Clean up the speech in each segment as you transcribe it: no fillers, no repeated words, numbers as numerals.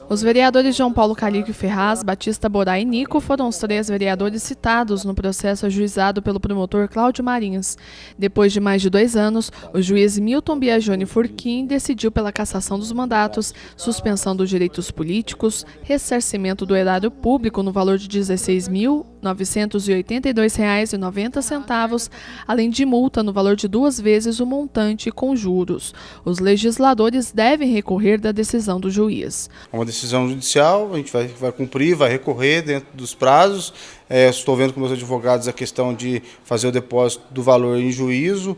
Os vereadores João Paulo Calíquio Ferraz, Batista Borá e Nico foram os 3 vereadores citados no processo ajuizado pelo promotor Cláudio Marins. Depois de mais de 2 anos, o juiz Milton Biagione Furquim decidiu pela cassação dos mandatos, suspensão dos direitos políticos, ressarcimento do erário público no valor de R$ 16.982,90, além de multa no valor de 2 vezes o montante com juros. Os legisladores devem recorrer da decisão do juiz. É uma decisão judicial, a gente vai cumprir, vai recorrer dentro dos prazos. Estou vendo com meus advogados a questão de fazer o depósito do valor em juízo.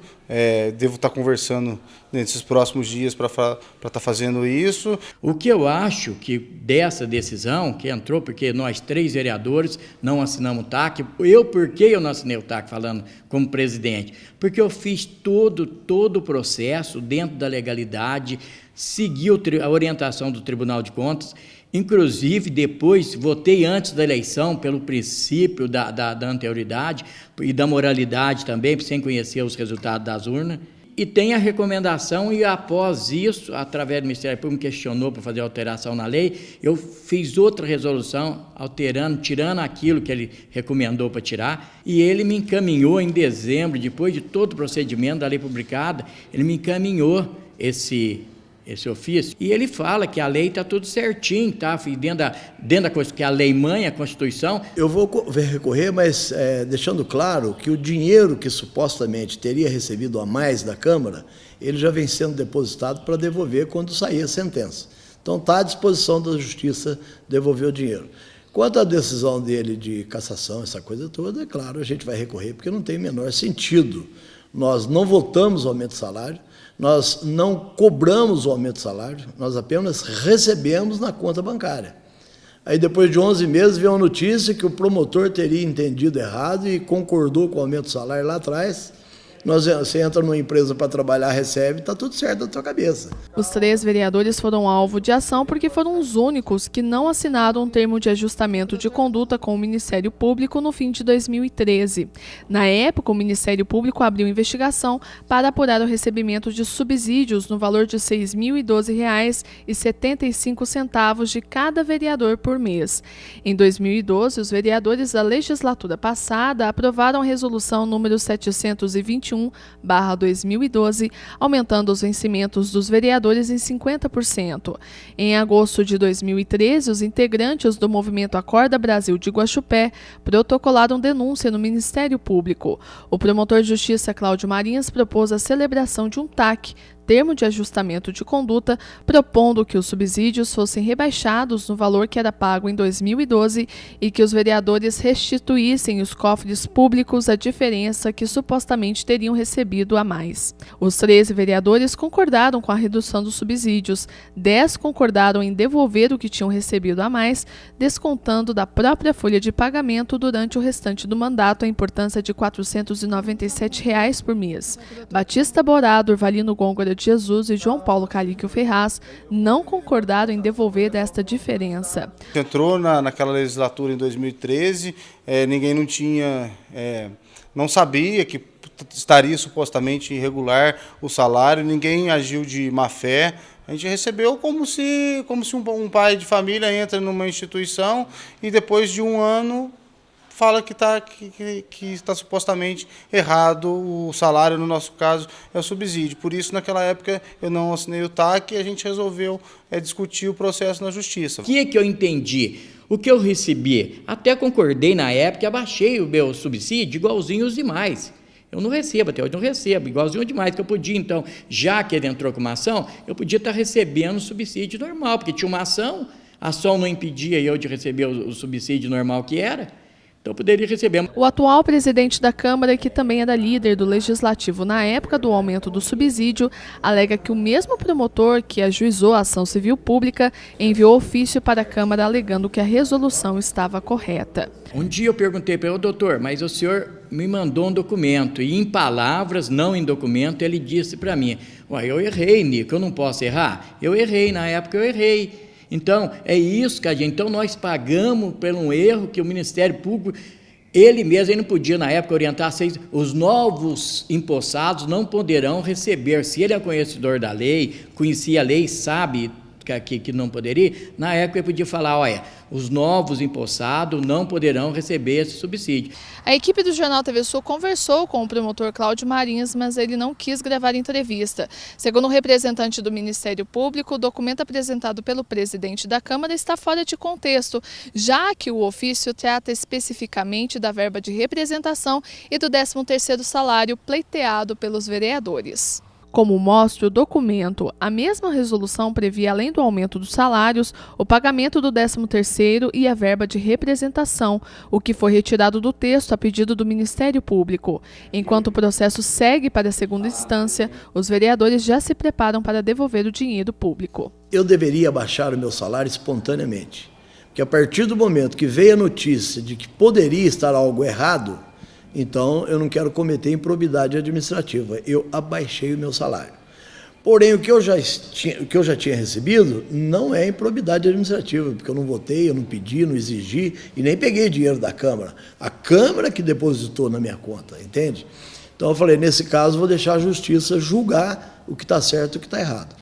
Devo estar conversando nesses próximos dias para estar fazendo isso. O que eu acho que dessa decisão, que entrou porque nós 3 vereadores não assinamos o TAC, por que eu não assinei o TAC falando como presidente? Porque eu fiz todo o processo dentro da legalidade, segui a orientação do Tribunal de Contas, inclusive depois votei antes da eleição pelo princípio da anterioridade e da moralidade também, sem conhecer os resultados das urnas. E tem a recomendação e após isso, através do Ministério Público, me questionou para fazer alteração na lei, eu fiz outra resolução tirando aquilo que ele recomendou para tirar, e ele me encaminhou em dezembro, depois de todo o procedimento da lei publicada, ele me encaminhou esse ofício, e ele fala que a lei está tudo certinho, tá? Dentro da coisa que a lei mãe, a Constituição. Eu vou recorrer, mas deixando claro que o dinheiro que supostamente teria recebido a mais da Câmara, ele já vem sendo depositado para devolver quando sair a sentença. Então está à disposição da Justiça devolver o dinheiro. Quanto à decisão dele de cassação, essa coisa toda, é claro, a gente vai recorrer, porque não tem o menor sentido. Nós não votamos o aumento do salário, nós não cobramos o aumento do salário, nós apenas recebemos na conta bancária. Aí, depois de 11 meses, veio a notícia que o promotor teria entendido errado e concordou com o aumento do salário lá atrás. Você entra numa empresa para trabalhar, recebe, está tudo certo na tua cabeça. Os 3 vereadores foram alvo de ação porque foram os únicos que não assinaram um termo de ajustamento de conduta com o Ministério Público no fim de 2013. Na época, o Ministério Público abriu investigação para apurar o recebimento de subsídios no valor de R$ 6.012,75 de cada vereador por mês. Em 2012, os vereadores da legislatura passada aprovaram a resolução número 721/2012, aumentando os vencimentos dos vereadores em 50%. Em agosto de 2013, os integrantes do movimento Acorda Brasil de Guaxupé protocolaram denúncia no Ministério Público. O promotor de justiça Cláudio Marins propôs a celebração de um TAC, termo de ajustamento de conduta, propondo que os subsídios fossem rebaixados no valor que era pago em 2012 e que os vereadores restituíssem os cofres públicos a diferença que supostamente teriam recebido a mais. Os 13 vereadores concordaram com a redução dos subsídios, 10 concordaram em devolver o que tinham recebido a mais, descontando da própria folha de pagamento durante o restante do mandato a importância de R$ 497 por mês. Batista Borá, Durvalino Gôngora de Jesus e João Paulo Calíquio Ferraz não concordaram em devolver desta diferença. Entrou naquela legislatura em 2013, ninguém não sabia que estaria supostamente irregular o salário, ninguém agiu de má fé. A gente recebeu como se um pai de família entra numa instituição e depois de um ano fala que está supostamente errado o salário, no nosso caso é o subsídio. Por isso, naquela época, eu não assinei o TAC e a gente resolveu discutir o processo na Justiça. O que eu entendi? O que eu recebi? Até concordei na época e abaixei o meu subsídio igualzinho os demais. Eu não recebo, até hoje não recebo, igualzinho demais que eu podia. Então, já que ele entrou com uma ação, eu podia estar recebendo subsídio normal, porque tinha uma ação, a ação não impedia eu de receber o subsídio normal que era. Então, poderia receber. O atual presidente da Câmara, que também era líder do Legislativo na época do aumento do subsídio, alega que o mesmo promotor que ajuizou a ação civil pública enviou ofício para a Câmara alegando que a resolução estava correta. Um dia eu perguntei para ele, doutor, mas o senhor me mandou um documento, e em palavras, não em documento, ele disse para mim, eu errei, Nico, eu não posso errar? Eu errei, na época eu errei. Então, é isso, então nós pagamos por um erro que o Ministério Público, ele mesmo não podia, na época, orientar os novos empossados não poderão receber, se ele é conhecedor da lei, conhecia a lei, sabe que não poderia, na época eu podia falar, olha, os novos empossados não poderão receber esse subsídio. A equipe do Jornal TV Sul conversou com o promotor Cláudio Marins, mas ele não quis gravar entrevista. Segundo o representante do Ministério Público, o documento apresentado pelo presidente da Câmara está fora de contexto, já que o ofício trata especificamente da verba de representação e do 13º salário pleiteado pelos vereadores. Como mostra o documento, a mesma resolução previa, além do aumento dos salários, o pagamento do 13º e a verba de representação, o que foi retirado do texto a pedido do Ministério Público. Enquanto o processo segue para a segunda instância, os vereadores já se preparam para devolver o dinheiro público. Eu deveria baixar o meu salário espontaneamente, porque a partir do momento que veio a notícia de que poderia estar algo errado, então, eu não quero cometer improbidade administrativa. Eu abaixei o meu salário. Porém, o que eu já tinha recebido não é improbidade administrativa, porque eu não votei, eu não pedi, não exigi e nem peguei dinheiro da Câmara. A Câmara que depositou na minha conta, entende? Então, eu falei, nesse caso, vou deixar a Justiça julgar o que está certo e o que está errado.